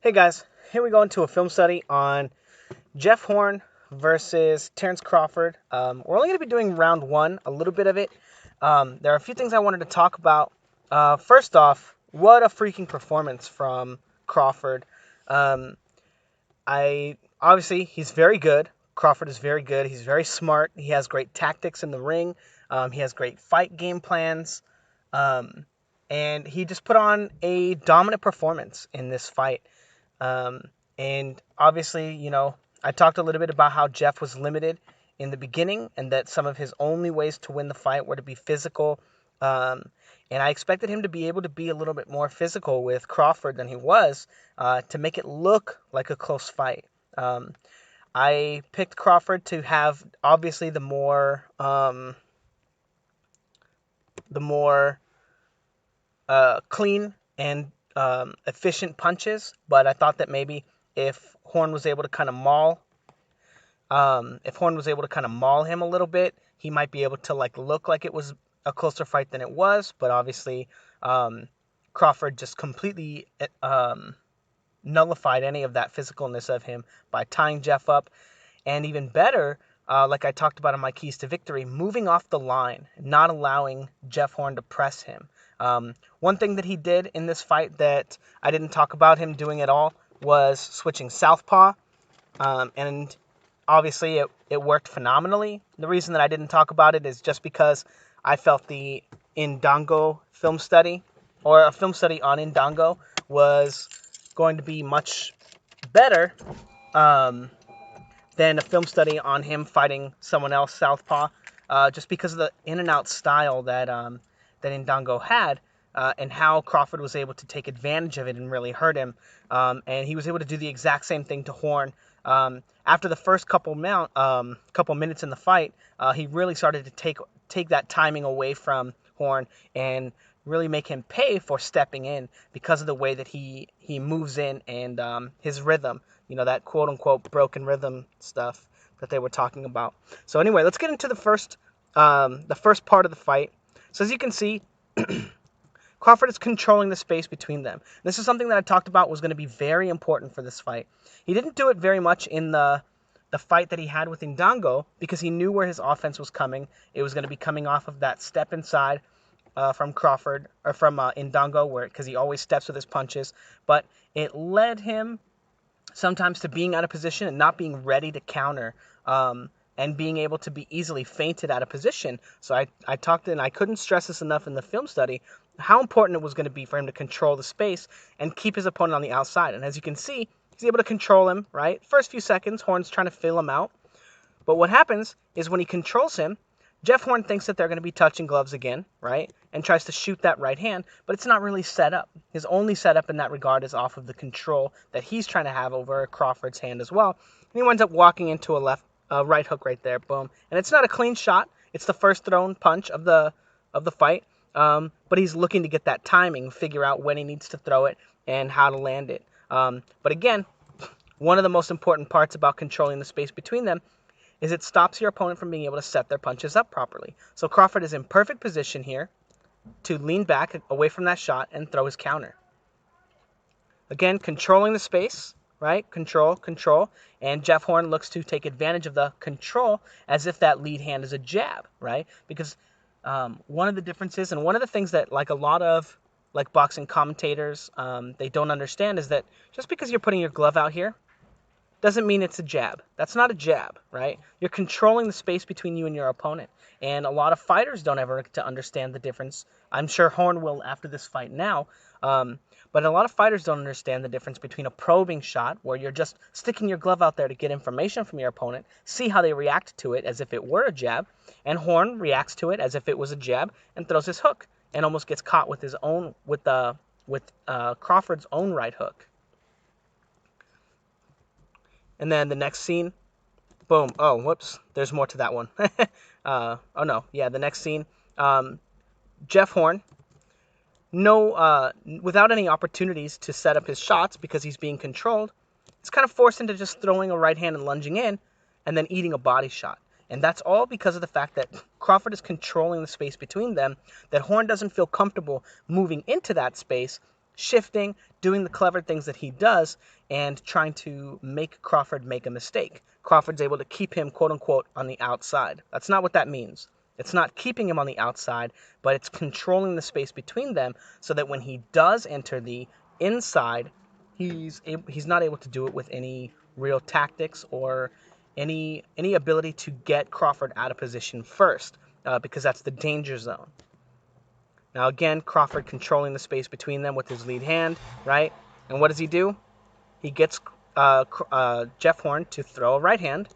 Hey guys, here we go into a film study on Jeff Horn versus Terence Crawford. We're only going to be doing round one, a little bit of it. There are a few things I wanted to talk about. First off, what a freaking performance from Crawford. Um, I obviously he's very good. Crawford is very good. He's very smart. He has great tactics in the ring. He has great fight game plans. Um, and he just put on a dominant performance in this fight. Um, and obviously, I talked a little bit about how Jeff was limited in the beginning and that some of his only ways to win the fight were to be physical. Um, and I expected him to be able to be a little bit more physical with Crawford than he was to make it look like a close fight. Um, I picked Crawford to have obviously the more clean and efficient punches, but I thought that maybe if Horn was able to kind of maul him a little bit, he might be able to look like it was a closer fight than it was. But obviously, Crawford just completely nullified any of that physicalness of him by tying Jeff up, and even better, like I talked about in my keys to victory, moving off the line, not allowing Jeff Horn to press him. One thing that he did in this fight that I didn't talk about him doing at all was switching southpaw, and obviously it worked phenomenally. The reason that I didn't talk about it is just because I felt the Indongo film study, or a film study on Indongo, was going to be much better um, than a film study on him fighting someone else southpaw, just because of the in and out style that Indongo had, and how Crawford was able to take advantage of it and really hurt him. And he was able to do the exact same thing to Horn. After the first couple minutes in the fight, he really started to take that timing away from Horn and really make him pay for stepping in because of the way that he moves in and his rhythm. That quote unquote broken rhythm stuff that they were talking about. So anyway, let's get into the first part of the fight. So as you can see, Crawford is controlling the space between them. This is something that I talked about was going to be very important for this fight. He didn't do it very much in the fight that he had with Indongo because he knew where his offense was coming. It was going to be coming off of that step inside from Crawford, or from Indongo, because he always steps with his punches. But it led him sometimes to being out of position and not being ready to counter, and being able to be easily feinted out of position. So I talked, and I couldn't stress this enough in the film study, how important it was going to be for him to control the space and keep his opponent on the outside. And as you can see, he's able to control him, right? First few seconds, Horn's trying to fill him out. But what happens is when he controls him, Jeff Horn thinks that they're going to be touching gloves again, right? And tries to shoot that right hand, but it's not really set up. His only setup in that regard is off of the control that he's trying to have over Crawford's hand as well. And he winds up walking into a right hook right there, boom. And it's not a clean shot. It's the first thrown punch of the fight. But he's looking to get that timing, figure out when he needs to throw it and how to land it. But again, one of the most important parts about controlling the space between them is it stops your opponent from being able to set their punches up properly. So Crawford is in perfect position here to lean back away from that shot and throw his counter. Again, controlling the space, right? Control. And Jeff Horn looks to take advantage of the control as if that lead hand is a jab, right? Because one of the differences, and one of the things that a lot of boxing commentators, they don't understand, is that just because you're putting your glove out here doesn't mean it's a jab. That's not a jab, right? You're controlling the space between you and your opponent. And a lot of fighters don't ever get to understand the difference. I'm sure Horn will after this fight now. But a lot of fighters don't understand the difference between a probing shot, where you're just sticking your glove out there to get information from your opponent, see how they react to it as if it were a jab, and Horn reacts to it as if it was a jab and throws his hook and almost gets caught with Crawford's own right hook. And then the next scene, boom. Oh, whoops. There's more to that one. Oh, no. Yeah, the next scene. Jeff Horn, without any opportunities to set up his shots because he's being controlled, he's kind of forced into just throwing a right hand and lunging in and then eating a body shot. And that's all because of the fact that Crawford is controlling the space between them, that Horn doesn't feel comfortable moving into that space, shifting, doing the clever things that he does, and trying to make Crawford make a mistake. Crawford's able to keep him, quote unquote, on the outside. That's not what that means. It's not keeping him on the outside, but it's controlling the space between them so that when he does enter the inside, he's not able to do it with any real tactics or any ability to get Crawford out of position first, because that's the danger zone. Now again, Crawford controlling the space between them with his lead hand, right? And what does he do? He gets Jeff Horn to throw a right hand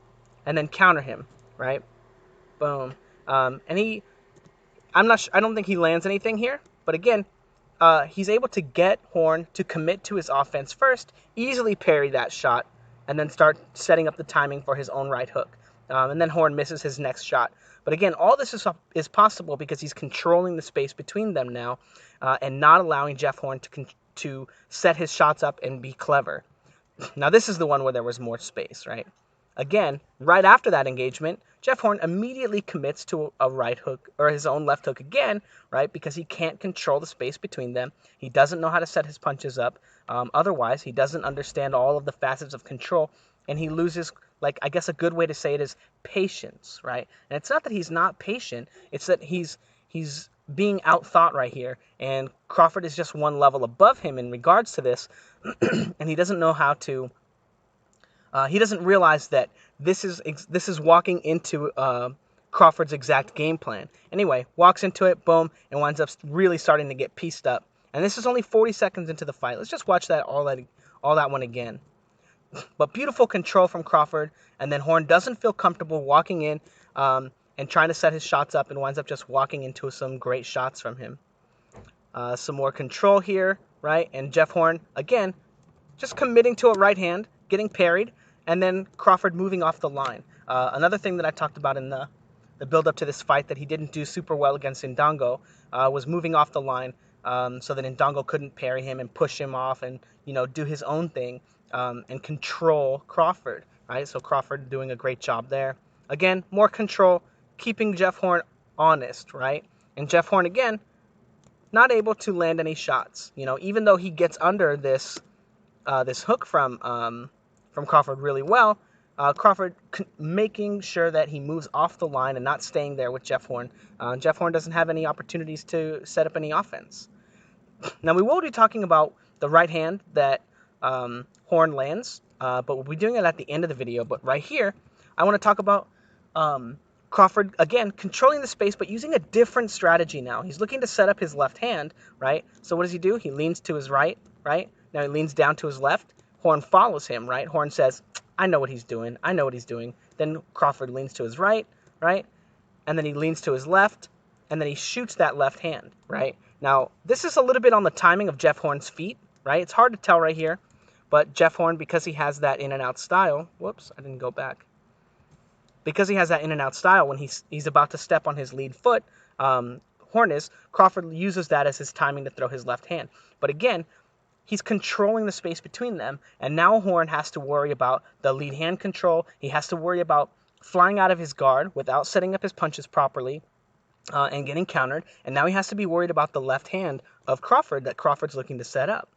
and then counter him, right? Boom. And I don't think he lands anything here, but again, he's able to get Horn to commit to his offense first, easily parry that shot, and then start setting up the timing for his own right hook. And then Horn misses his next shot. But again, all this is possible because he's controlling the space between them now, and not allowing Jeff Horn to set his shots up and be clever. Now this is the one where there was more space, right? Again, right after that engagement, Jeff Horn immediately commits to a right hook, or his own left hook again, right? Because he can't control the space between them. He doesn't know how to set his punches up. Otherwise, he doesn't understand all of the facets of control, and he loses, like, I guess a good way to say it is patience, right? And it's not that he's not patient, it's that he's being outthought right here, and Crawford is just one level above him in regards to this, and he doesn't know how to. He doesn't realize that this is walking into Crawford's exact game plan. Anyway, walks into it, boom, and winds up really starting to get pieced up. And this is only 40 seconds into the fight. Let's just watch all that one again. But beautiful control from Crawford, and then Horn doesn't feel comfortable walking in and trying to set his shots up, and winds up just walking into some great shots from him. Some more control here, right? And Jeff Horn, again, just committing to a right hand, getting parried, and then Crawford moving off the line. Another thing that I talked about in the build-up to this fight that he didn't do super well against Indongo was moving off the line, so that Indongo couldn't parry him and push him off and, do his own thing and control Crawford, right? So Crawford doing a great job there. Again, more control, keeping Jeff Horn honest, right? And Jeff Horn, again, not able to land any shots. Even though he gets under this hook from Crawford really well, Crawford making sure that he moves off the line and not staying there with Jeff Horn. Jeff Horn doesn't have any opportunities to set up any offense. Now we will be talking about the right hand that Horn lands, but we'll be doing it at the end of the video. But right here, I want to talk about Crawford, again, controlling the space, but using a different strategy now. He's looking to set up his left hand, right? So what does he do? He leans to his right, right? Now he leans down to his left. Horn follows him, right? Horn says, I know what he's doing. I know what he's doing. Then Crawford leans to his right, right? And then he leans to his left, and then he shoots that left hand, right? Now, this is a little bit on the timing of Jeff Horn's feet, right? It's hard to tell right here, but Jeff Horn, because he has that in and out style, whoops, I didn't go back. Because he has that in and out style, when he's about to step on his lead foot, Crawford uses that as his timing to throw his left hand. But again, he's controlling the space between them, and now Horn has to worry about the lead hand control. He has to worry about flying out of his guard without setting up his punches properly and getting countered. And now he has to be worried about the left hand of Crawford that Crawford's looking to set up.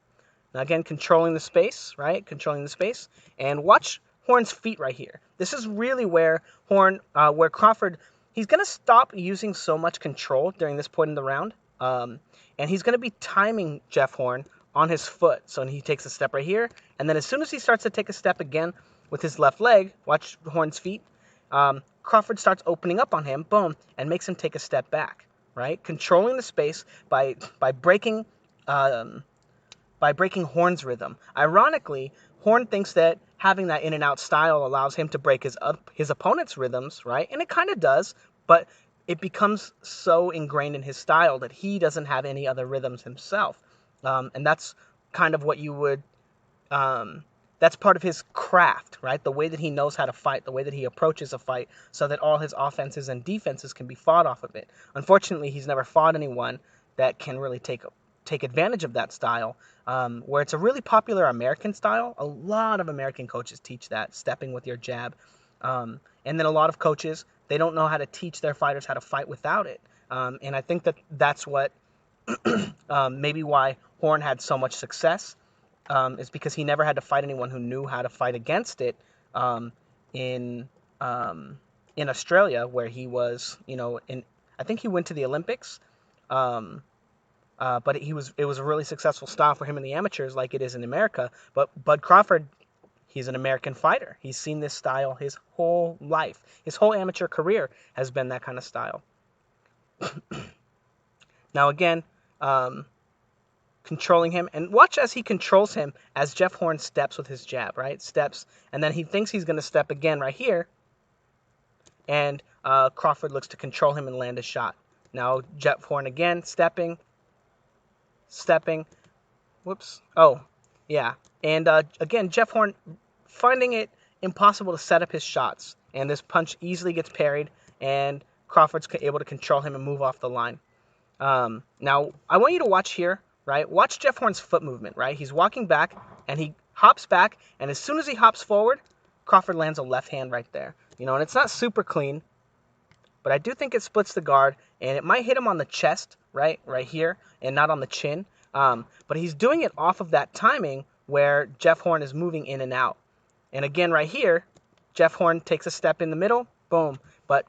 Now again, controlling the space, right? Controlling the space. And watch Horn's feet right here. This is really where where Crawford, he's going to stop using so much control during this point in the round. And he's going to be timing Jeff Horn on his foot. So he takes a step right here, and then as soon as he starts to take a step again with his left leg, watch Horn's feet, Crawford starts opening up on him, boom, and makes him take a step back, right? Controlling the space by breaking Horn's rhythm. Ironically, Horn thinks that having that in and out style allows him to break his opponent's rhythms, right? And it kind of does, but it becomes so ingrained in his style that he doesn't have any other rhythms himself. And that's kind of what you would, that's part of his craft, right? The way that he knows how to fight, the way that he approaches a fight, so that all his offenses and defenses can be fought off of it. Unfortunately, he's never fought anyone that can really take advantage of that style, where it's a really popular American style. A lot of American coaches teach that, stepping with your jab. And then a lot of coaches, they don't know how to teach their fighters how to fight without it. And I think that's what maybe why Horn had so much success is because he never had to fight anyone who knew how to fight against it in in Australia, where he was, I think he went to the Olympics, but it was a really successful style for him in the amateurs, like it is in America. But Bud Crawford, he's an American fighter. He's seen this style his whole life. His whole amateur career has been that kind of style. Now again, controlling him, and watch as he controls him as Jeff Horn steps with his jab, right? Steps, and then he thinks he's going to step again right here, and Crawford looks to control him and land a shot. Now Jeff Horn again, stepping, whoops, oh, yeah, and again, Jeff Horn finding it impossible to set up his shots, and this punch easily gets parried, and Crawford's able to control him and move off the line. Now, I want you to watch here, right? Watch Jeff Horn's foot movement, right? He's walking back, and he hops back, and as soon as he hops forward, Crawford lands a left hand right there. And it's not super clean, but I do think it splits the guard, and it might hit him on the chest, right here, and not on the chin. But he's doing it off of that timing where Jeff Horn is moving in and out. And again, right here, Jeff Horn takes a step in the middle, boom. But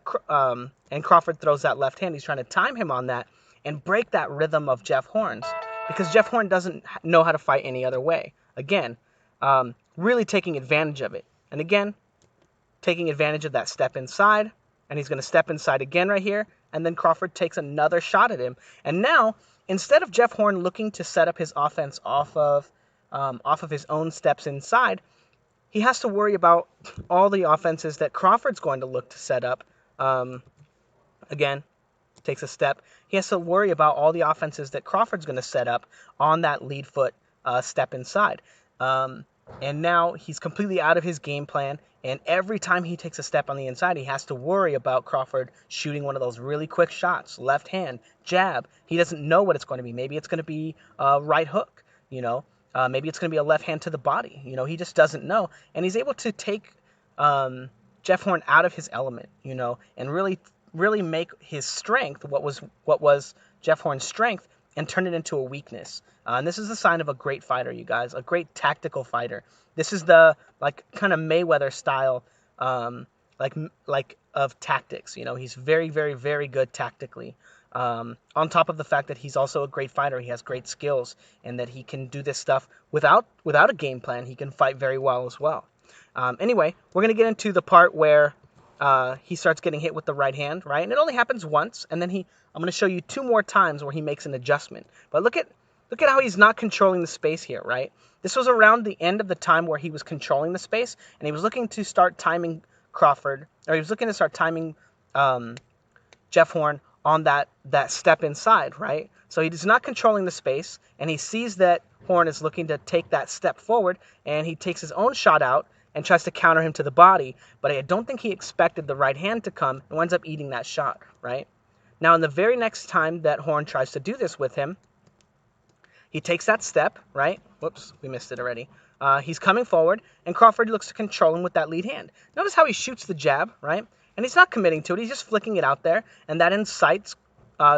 and Crawford throws that left hand. He's trying to time him on that and break that rhythm of Jeff Horn's, because Jeff Horn doesn't know how to fight any other way. Again, really taking advantage of it. And again, taking advantage of that step inside, and he's going to step inside again right here, and then Crawford takes another shot at him. And now, instead of Jeff Horn looking to set up his offense off of his own steps inside, he has to worry about all the offenses that Crawford's going to look to set up. Again, takes a step. He has to worry about all the offenses that Crawford's going to set up on that lead foot step inside. And now he's completely out of his game plan, and every time he takes a step on the inside, he has to worry about Crawford shooting one of those really quick shots, left hand, jab. He doesn't know what it's going to be. Maybe it's going to be a right hook, maybe it's going to be a left hand to the body. He just doesn't know, and he's able to take Jeff Horn out of his element, and really make his strength, what was Jeff Horn's strength, and turn it into a weakness. And this is a sign of a great fighter, you guys, a great tactical fighter. This is the kind of Mayweather style, of tactics. He's very, very, very good tactically. On top of the fact that he's also a great fighter, he has great skills, and that he can do this stuff without a game plan. He can fight very well as well. Anyway, we're gonna get into the part where he starts getting hit with the right hand, right? And it only happens once, and then I'm going to show you 2 more times where he makes an adjustment. But look at how he's not controlling the space here, right? This was around the end of the time where he was controlling the space, and he was looking to start timing Crawford, or he was looking to start timing Jeff Horn on that step inside, right? So he's not controlling the space, and he sees that Horn is looking to take that step forward, and he takes his own shot out and tries to counter him to the body, but I don't think he expected the right hand to come and winds up eating that shot, right? Now, in the very next time that Horn tries to do this with him, he takes that step, right? Whoops, we missed it already. He's coming forward, and Crawford looks to control him with that lead hand. Notice how he shoots the jab, right? And he's not committing to it. He's just flicking it out there, and that incites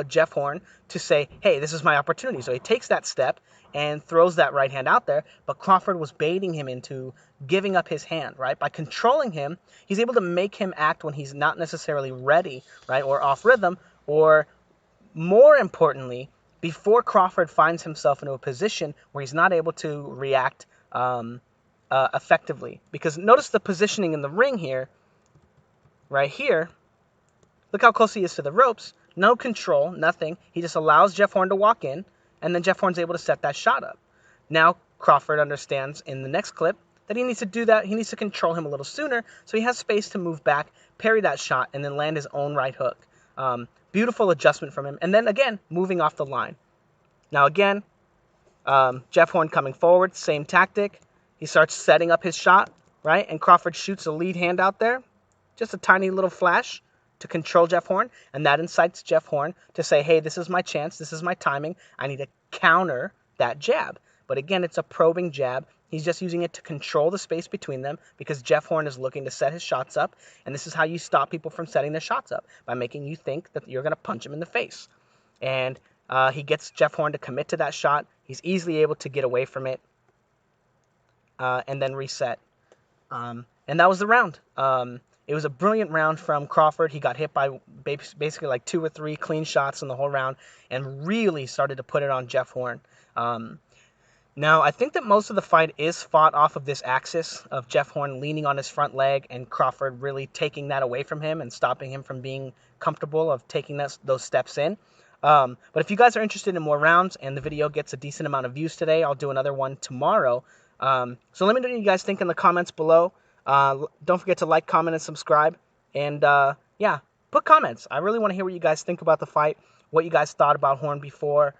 Jeff Horn to say, hey, this is my opportunity. So he takes that step and throws that right hand out there, but Crawford was baiting him into giving up his hand, right? By controlling him, he's able to make him act when he's not necessarily ready, right, or off rhythm, or more importantly, before Crawford finds himself into a position where he's not able to react effectively. Because notice the positioning in the ring here, right here. Look how close he is to the ropes. No control, nothing. He just allows Jeff Horn to walk in, and then Jeff Horn's able to set that shot up. Now Crawford understands in the next clip that he needs to do that. He needs to control him a little sooner, so he has space to move back, parry that shot, and then land his own right hook. Beautiful adjustment from him. And then again, moving off the line. Now again, Jeff Horn coming forward, same tactic. He starts setting up his shot, right? And Crawford shoots a lead hand out there. Just a tiny little flash to control Jeff Horn, and that incites Jeff Horn to say, hey, this is my chance, this is my timing, I need to counter that jab. But again, it's a probing jab. He's just using it to control the space between them because Jeff Horn is looking to set his shots up, and this is how you stop people from setting their shots up, by making you think that you're going to punch him in the face. And he gets Jeff Horn to commit to that shot. He's easily able to get away from it and then reset. And that was the round. It was a brilliant round from Crawford. He got hit by basically like 2 or 3 clean shots in the whole round and really started to put it on Jeff Horn. Now, I think that most of the fight is fought off of this axis of Jeff Horn leaning on his front leg and Crawford really taking that away from him and stopping him from being comfortable of taking those steps in. But if you guys are interested in more rounds and the video gets a decent amount of views today, I'll do another one tomorrow. So let me know what you guys think in the comments below. Don't forget to like, comment, and subscribe. And yeah, put comments. I really want to hear what you guys think about the fight, what you guys thought about Horn before.